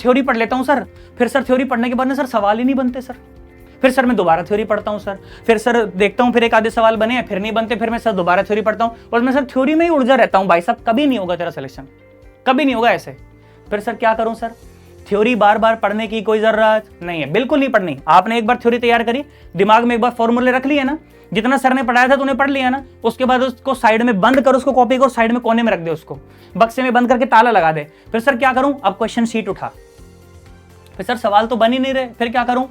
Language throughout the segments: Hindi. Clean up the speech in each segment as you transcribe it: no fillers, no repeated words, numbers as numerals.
थ्योरी पढ़ लेता हूँ सर, फिर सर थ्योरी पढ़ने के बाद ना सर सवाल ही नहीं बनते सर, फिर सर मैं दोबारा थ्योरी पढ़ता हूँ सर, फिर सर देखता हूँ फिर एक आधे सवाल बने हैं, फिर नहीं बनते, फिर मैं सर दोबारा थ्योरी पढ़ता हूँ और मैं सर थ्योरी में ही उलझा रहता हूँ। भाई साहब कभी नहीं होगा तेरा सिलेक्शन, कभी नहीं होगा ऐसे। फिर सर क्या करूँ सर, थ्योरी बार बार पढ़ने की कोई जरूरत नहीं है, बिल्कुल नहीं पढ़नी। आपने एक बार थ्योरी तैयार करी, दिमाग में एक बार फॉर्मूले रख लिए ना, जितना सर ने पढ़ाया था तूने पढ़ लिया ना, उसके बाद उसको साइड में बंद कर, उसको कॉपी को साइड में कोने में रख दे, उसको बक्से में बंद करके ताला लगा दे। फिर सर क्या करूं, अब क्वेश्चन शीट उठा, फिर सर सवाल तो बन ही नहीं रहे, फिर क्या करूं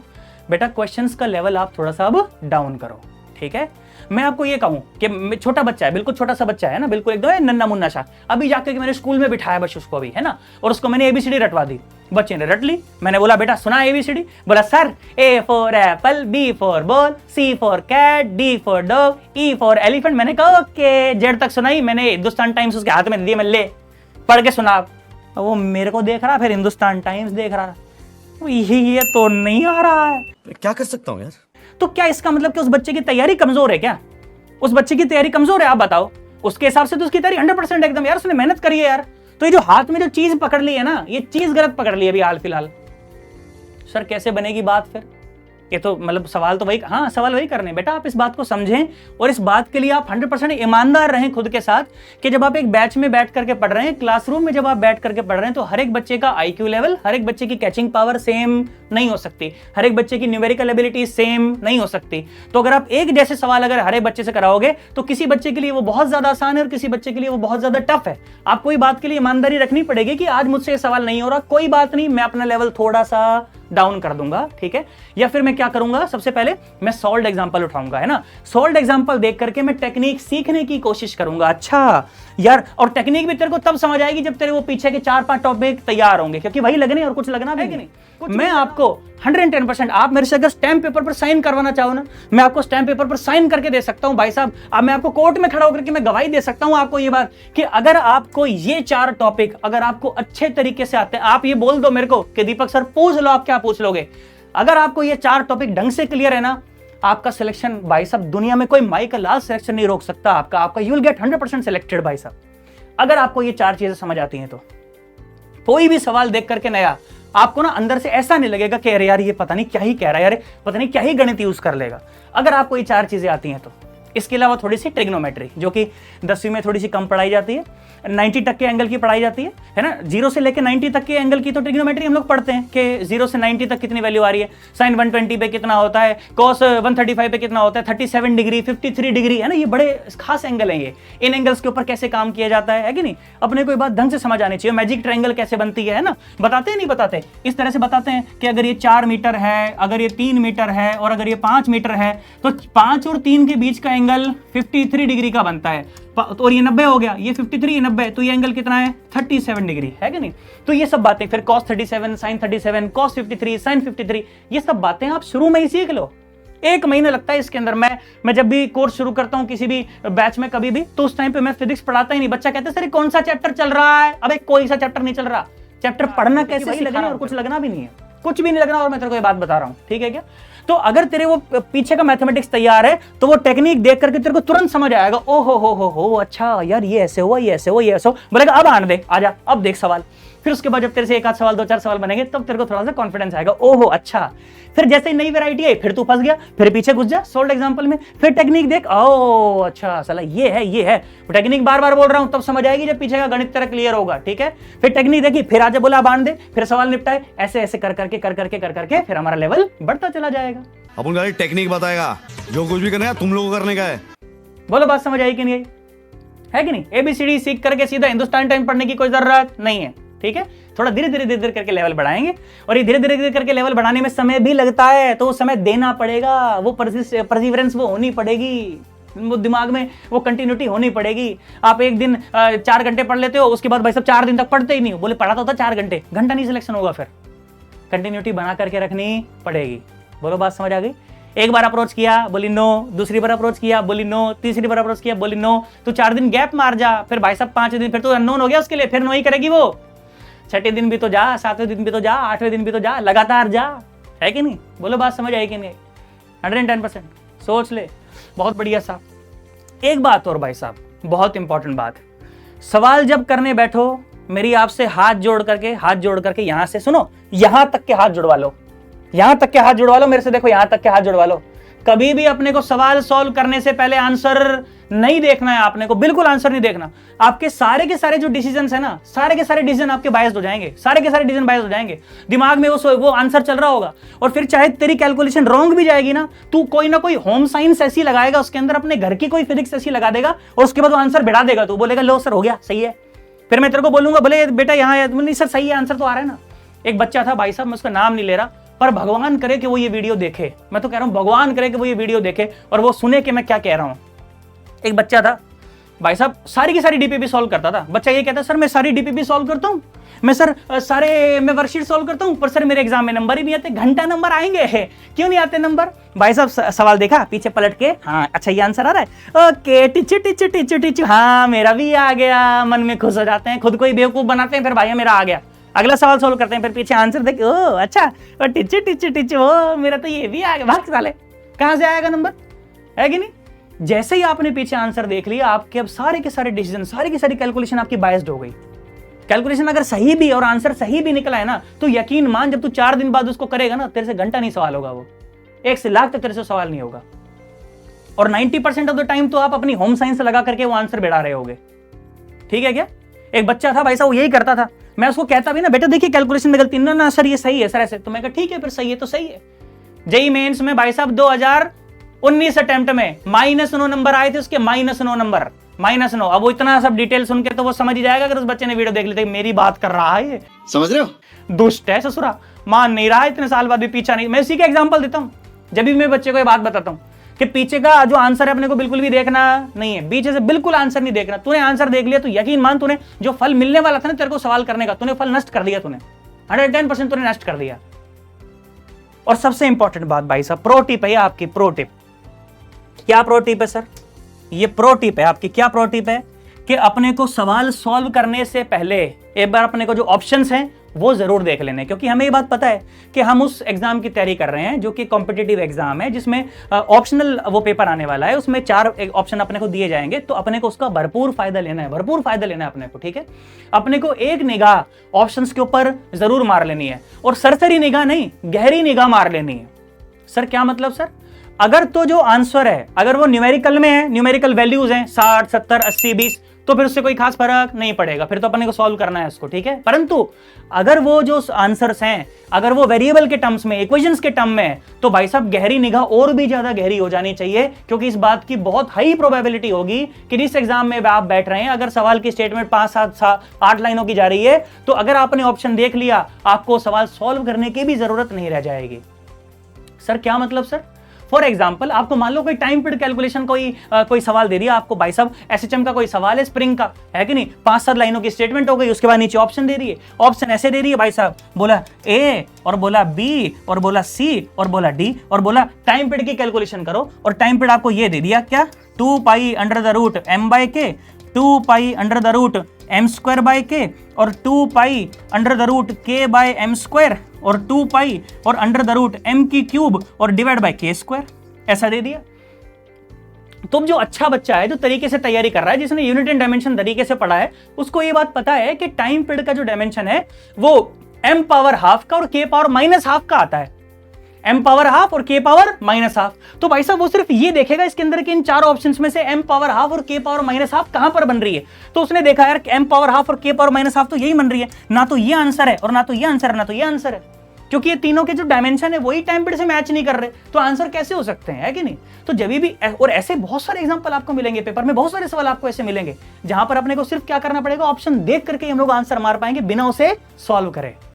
बेटा, क्वेश्चंस का लेवल आप थोड़ा सा अब डाउन करो, ठीक है। मैं आपको ये कहूं कि छोटा बच्चा है, बिल्कुल छोटा सा बच्चा है ना, बिल्कुल एकदम नन्ना मुन्ना सा, अभी जाके मैंने स्कूल में बिठाया बस उसको अभी, है ना, और उसको मैंने एबीसीडी रटवा दी, बच्चे ने रट ली। मैंने बोला बेटा सुना एबीसीडी, बोला sir A for apple, B for ball, C for cat, D for dog, E for elephant. मैंने कहा ओके, जेड तक सुनाई मैंने, हिंदुस्तान टाइम्स उसके हाथ में दिए, मैं ले पढ़ के सुना। वो मेरे को देख रहा, फिर हिंदुस्तान टाइम्स देख रहा, ये तो नहीं आ रहा है, क्या कर सकता हूं यार। तो क्या इसका मतलब कि उस बच्चे की तैयारी कमजोर है क्या? उस बच्चे की तैयारी कमजोर है, आप बताओ। उसके हिसाब से तो उसकी तैयारी 100% एकदम, यार उसने मेहनत करी है यार। तो ये जो हाथ में जो चीज पकड़ ली है ना, ये चीज गलत पकड़ ली है अभी हाल फिलहाल। सर कैसे बनेगी बात फिर? ये तो मतलब सवाल तो वही, हाँ सवाल वही करने बेटा, आप इस बात को समझें और इस बात के लिए आप 100% ईमानदार रहें खुद के साथ कि जब आप एक बैच में बैठ करके पढ़ रहे हैं, क्लासरूम में जब आप बैठ करके पढ़ रहे हैं, तो हर एक बच्चे का आईक्यू लेवल, हर एक बच्चे की कैचिंग पावर सेम नहीं हो सकती, हर एक बच्चे की न्यूमेरिकल एबिलिटी सेम नहीं हो सकती। तो अगर आप एक जैसे सवाल अगर हर एक बच्चे से कराओगे तो किसी बच्चे के लिए वो बहुत ज्यादा आसान है और किसी बच्चे के लिए वो बहुत ज्यादा टफ है। आपको ये बात के लिए ईमानदारी रखनी पड़ेगी कि आज मुझसे ये सवाल नहीं हो रहा, कोई बात नहीं, मैं अपना लेवल थोड़ा सा डाउन कर दूंगा, ठीक है। या फिर मैं क्या करूंगा, सबसे पहले मैं सॉल्व्ड एग्जांपल उठाऊंगा, है ना, सॉल्व्ड एग्जांपल देख करके मैं टेक्निक सीखने की कोशिश करूंगा। अच्छा यार, और टेक्निक भी तेरे को तब समझ आएगी जब तेरे वो पीछे के 4-5 टॉपिक तैयार होंगे, क्योंकि वही लगने और कुछ लगना भी नहीं। मैं आपको 110%, आप मेरे से अगर स्टैम्प पेपर पर साइन करवाना चाहो ना, मैं आपको स्टैम्प पेपर पर साइन करके दे सकता हूं भाई साहब। अब मैं आपको कोर्ट में खड़ा होकर के मैं गवाही दे सकता हूं आपको ये बात कि अगर आपको ये 4 टॉपिक अगर आपको अच्छे तरीके से आते हैं, आप ये बोल दो मेरे को कि दीपक सर पूछ लो, आप क्या पूछ लोगे, अगर आपको ये 4 टॉपिक ढंग से क्लियर है ना, आपका सिलेक्शन भाई साहब दुनिया में कोई माइकल लाल सिलेक्शन नहीं रोक सकता आपका यू विल गेट 100% सिलेक्टेड भाई साहब। अगर आपको ये 4 चीजें समझ आती हैं तो कोई भी सवाल देख करके नया आपको ना अंदर से ऐसा नहीं लगेगा कि अरे यार ये पता नहीं क्या ही कह रहा है, यार पता नहीं क्या ही गणित यूज कर लेगा। अगर आपको ये 4 चीजें आती हैं तो इसके अलावा थोड़ी सी ट्रिग्नोमेट्री, जो कि 10वीं में थोड़ी सी कम पढ़ाई जाती है, 90 तक के एंगल की पढ़ाई जाती है ना, 0 से लेकर 90 तक के एंगल की तो ट्रिग्नोमेट्री हम लोग पढ़ते हैं कि 0 से 90 तक कितनी वैल्यू आ रही है, साइन 120 पे कितना होता है, कॉस 135 पे कितना होता है, 37 डिग्री, 53 डिग्री, है ना, ये बड़े खास एंगल हैं ये। इन एंगल्स के ऊपर कैसे काम किया जाता है कि नहीं, अपने को ये बात ढंग से समझ आनी चाहिए। मैजिक ट्रायंगल कैसे बनती है ना, बताते हैं नहीं बताते, इस तरह से बताते हैं कि अगर ये 4 मीटर है, अगर ये 3 मीटर है और अगर ये 5 मीटर है तो 5 और 3 के बीच का एंगल 53 डिग्री का बनता है, और ये 90 हो गया, ये 53 90, तो ये एंगल कितना है 37 डिग्री, है कि नहीं। तो ये सब बातें, फिर cos 37 sin 37 cos 53 sin 53, ये सब बातें आप शुरू में ही सीख लो। 1 महीना लगता है इसके अंदर। मैं जब भी कोर्स शुरू करता हूं किसी भी बैच में कभी भी, तो उस टाइम पे मैं फिजिक्स पढ़ाता ही नहीं। बच्चा कहता है सर कौन सा चैप्टर चल रहा है, अबे कोई सा चैप्टर नहीं चल रहा, चैप्टर पढ़ना कैसे सीखना और कुछ लगना भी नहीं है, कुछ भी नहीं लगना। और मैं तेरे को ये बात बता रहा हूं, ठीक है क्या। तो अगर तेरे वो पीछे का मैथमेटिक्स तैयार है तो वो टेक्निक देख करके तेरे को तुरंत समझ आएगा, ओ हो अच्छा यार ये ऐसे हुआ, ये ऐसे हुआ, ये ऐसे हो, बोलेगा अब आने दे, आजा अब देख सवाल। फिर उसके बाद जब तेरे से 1 आध सवाल 2-4 सवाल बनेंगे तब तेरे को थोड़ा सा कॉन्फिडेंस आएगा, ओहो अच्छा। फिर जैसे ही नई वैरायटी आई फिर तू फंस गया, फिर पीछे घुस जा सोल्ड एग्जांपल में, फिर टेक्निक देख, ओ अच्छा साला ये है। टेक्निक बार-बार बोल रहा हूं तब समझ आएगी जब पीछे का गणित तेरा क्लियर होगा, ठीक है। फिर टेक्निक देखी, फिर आजा बोला बांध दे, फिर सवाल निपटाए, ऐसे कर करके फिर हमारा लेवल बढ़ता चला जाएगा। अपन गाड़ी टेक्निक बताएगा, जो कुछ भी करना है तुम लोगों को करने का है। बोलो बात समझ आई कि नहीं आई, है कि नहीं। ABCD सीख करके सीधा हिंदुस्तान टाइम पढ़ने की कोई जरूरत नहीं है, ठीक है। थोड़ा धीरे धीरे करके लेवल बढ़ाएंगे, और ये धीरे धीरे करके लेवल बढ़ाने में समय भी लगता है, तो वो समय देना पड़ेगा, वो परसिवरेंस वो होनी पड़ेगी, वो दिमाग में वो कंटिन्यूटी होनी पड़ेगी। आप एक दिन 4 घंटे पढ़ लेते हो, उसके बाद भाई सब 4 दिन तक पढ़ते ही नहीं हो, बोले पढ़ा तो 4 घंटे नहीं सिलेक्शन होगा। फिर कंटिन्यूटी बना करके रखनी पड़ेगी। बोलो बात समझ आ गई। एक बार अप्रोच किया बोली नो, दूसरी बार अप्रोच किया बोली नो, तीसरी बार अप्रोच किया बोली नो, तो 4 दिन गैप मार जा, फिर भाई साहब 5 दिन फिर तो अननोन हो गया उसके लिए, फिर नो ही करेगी वो। 6ठे दिन भी तो जा, 7वें दिन भी तो जा, 8वें दिन भी तो जा, लगातार जा, है कि नहीं। बोलो बात समझ आई कि नहीं। 110% सोच ले, बहुत बढ़िया साहब। एक बात और भाई साहब, बहुत इंपॉर्टेंट बात, सवाल जब करने बैठो मेरी आपसे हाथ जोड़ करके यहां से सुनो, यहां तक के हाथ जुड़वा लो, यहां तक के हाथ जुड़वा लो मेरे से, देखो यहां तक के हाथ जुड़वा लो। कभी भी अपने को सवाल सॉल्व करने से पहले आंसर नहीं देखना है, आपने को बिल्कुल आंसर नहीं देखना। आपके सारे के सारे जो डिसीजंस है ना, सारे के सारे डिसीजन आपके बायस्ड हो जाएंगे, सारे के सारे डिसीजन बायस्ड हो जाएंगे। दिमाग में वो आंसर चल रहा होगा, और फिर चाहे तेरी कैलकुलेशन रॉन्ग भी जाएगी ना, तू कोई ना कोई होम साइंस ऐसी लगाएगा उसके अंदर, अपने घर की कोई फिजिक्स ऐसी लगा देगा, और उसके बाद वो आंसर बढ़ा देगा। तू बोलेगा लो सर हो गया, सही है। फिर मैं तेरे को बोलूंगा बोले बेटा यहाँ, नहीं सर सही है, आंसर तो आ रहा है ना। एक बच्चा था भाई साहब, मैं उसका नाम नहीं ले रहा, पर भगवान करे कि वो ये वीडियो देखे, मैं तो कह रहा हूं भगवान करे कि वो ये वीडियो देखे और वो सुने कि मैं क्या कह रहा हूं। एक बच्चा था भाई साहब, सारी की सारी डीपीपी सॉल्व करता था। बच्चा ये कहता सर मैं सारी डीपीपी सॉल्व करता हूं, मैं वर्कशीट सॉल्व करता हूं, पर सर मेरे एग्जाम में नंबर ही नहीं आते। घंटा नंबर आएंगे, क्यों नहीं आते नंबर? भाई साहब सवाल देखा, पीछे पलट के, हाँ अच्छा ये आंसर आ रहा है, ओके टीचर, हाँ मेरा भी आ गया। मन में खुश हो जाते हैं, खुद को ही बेवकूफ बनाते हैं, फिर भाई मेरा आ गया। अगला सवाल सोल्व करते हैं, फिर पीछे आंसर देख, ओ अच्छा टीचर, ओ मेरा तो ये भी आ गया। भाग साले, कहां से आएगा नंबर, है कि नहीं? जैसे ही आपने पीछे आंसर देख लिया, आपके अब सारे के सारे डिसीजन, सारी की सारी कैलकुलेशन आपकी बायस्ड हो गई। कैलकुलेशन अगर सही भी और आंसर सही भी निकला है ना, तो यकीन मान जब तू 4 दिन बाद उसको करेगा ना, तेरे से घंटा नहीं सवाल होगा, वो 1 से लाख तक तेरे से सवाल नहीं होगा। और 90% ऑफ द टाइम तो आप अपनी होम साइंस लगा करके वो आंसर बढ़ा रहे होगे। ठीक है क्या? एक बच्चा था भाई साहब, वो यही करता था। मैं उसको कहता भी ना, बेटा देखिए कैलकुलेशन में गलती, ना सर ये सही है सर ऐसे, तो मैं कहा ठीक है फिर सही है तो सही है। जेईई मेंस में भाई साहब 2019 अटेम्प्ट में -9 नंबर आए थे उसके, -9 नंबर, -9। अब वो इतना सब डिटेल सुन के तो वो समझ ही जाएगा अगर उस बच्चे ने वीडियो देख ली, मेरी बात कर रहा है ये, समझ रहे हो? दुष्ट है ससुरा, मान नहीं रहा, इतने साल बाद भी पीछा नहीं। मैं इसी का एग्जांपल देता हूं, जब भी मैं बच्चे को ये बात बताता हूं कि पीछे का जो आंसर है अपने को बिल्कुल भी देखना नहीं है, पीछे से बिल्कुल आंसर नहीं देखना। तूने आंसर देख लिया तो यकीन मान तूने जो फल मिलने वाला था ना तेरे को सवाल करने का, तूने फल नष्ट कर दिया, तूने 110% तूने नष्ट कर दिया। और सबसे इंपॉर्टेंट बात भाई साहब, प्रो टिप है आपकी, प्रो टिप। क्या प्रो टिप है सर? ये प्रो टिप है आपकी। क्या प्रो टिप है? कि अपने को सवाल सॉल्व करने से पहले एक बार अपने को जो ऑप्शंस हैं वो जरूर देख लेने, क्योंकि हमें ये बात पता है कि हम उस एग्जाम की तैयारी कर रहे हैं जो कि कॉम्पिटिटिव एग्जाम है, जिसमें ऑप्शनल वो पेपर आने वाला है, उसमें 4 ऑप्शन अपने को दिए जाएंगे, तो अपने को उसका भरपूर फायदा लेना है, भरपूर फायदा लेना है अपने को। ठीक है, अपने को एक निगाह ऑप्शंस के ऊपर जरूर मार लेनी है, और सरसरी निगाह नहीं, गहरी निगाह मार लेनी है। सर क्या मतलब सर? अगर तो जो आंसर है अगर वो न्यूमेरिकल में है, न्यूमेरिकल वैल्यूज हैं 60, 70, 80, 20, तो फिर उससे कोई खास फर्क नहीं पड़ेगा, फिर तो अपने को सॉल्व करना है उसको। ठीक है, परंतु अगर वो जो आंसर्स हैं अगर वो वेरिएबल के टर्म्स में, इक्वेशंस के टर्म में, तो भाई साहब गहरी निगाह और भी ज्यादा गहरी हो जानी चाहिए, क्योंकि इस बात की बहुत हाई प्रोबेबिलिटी होगी कि जिस एग्जाम में आप बैठ रहे हैं, अगर सवाल की स्टेटमेंट 5, 7, 8 लाइनों की जा रही है, तो अगर आपने ऑप्शन देख लिया, आपको सवाल सॉल्व करने की भी जरूरत नहीं रह जाएगी। सर क्या मतलब सर? फॉर एग्जाम्पल आपको मान लो कोई टाइम पीरियड कैलकुलेशन कोई सवाल दे दिया आपको भाई साहब, एसएचएम का कोई सवाल है, स्प्रिंग का है कि नहीं, 5-7 लाइनों की स्टेटमेंट हो गई, उसके बाद नीचे ऑप्शन दे रही है, ऑप्शन ऐसे दे रही है भाई साहब, बोला ए और बोला बी और बोला सी और बोला डी और बोला टाइम पीरियड की कैलकुलेशन करो, और टाइम पीरियड आपको ये दे दिया क्या, 2π√m/k, 2π√m²/k और 2π√k/m² और 2π और √m³ और /k², ऐसा दे दिया। तुम जो अच्छा बच्चा है, जो तरीके से तैयारी कर रहा है, जिसने यूनिट एंड डायमेंशन तरीके से पढ़ा है, उसको ये बात पता है कि टाइम पीरियड का जो डायमेंशन है वो m⁻½ का और k⁻⁻½ का आता है, m⁻½ और k⁻⁻²। तो भाई साहब वो सिर्फ ये देखेगा इसके अंदर के इन 4 ऑप्शंस में से m⁻½ और k⁻⁻² कहां पर बन रही है, तो उसने देखा यार m⁻½ और k⁻⁻² तो यही बन रही है, ना तो ये आंसर है और ना तो ये आंसर है, ना तो ये आंसर है, क्योंकि ये तीनों के जो डायमेंशन है वही टाइम पीरियड से मैच नहीं कर रहे, तो आंसर कैसे हो सकते हैं, है कि नहीं? तो जब भी, और ऐसे बहुत सारे एग्जांपल आपको मिलेंगे पेपर में, बहुत सारे सवाल आपको ऐसे मिलेंगे जहां पर अपने को सिर्फ क्या करना पड़ेगा, ऑप्शन देख करके हम लोग आंसर मार पाएंगे बिना उसे सॉल्व करे।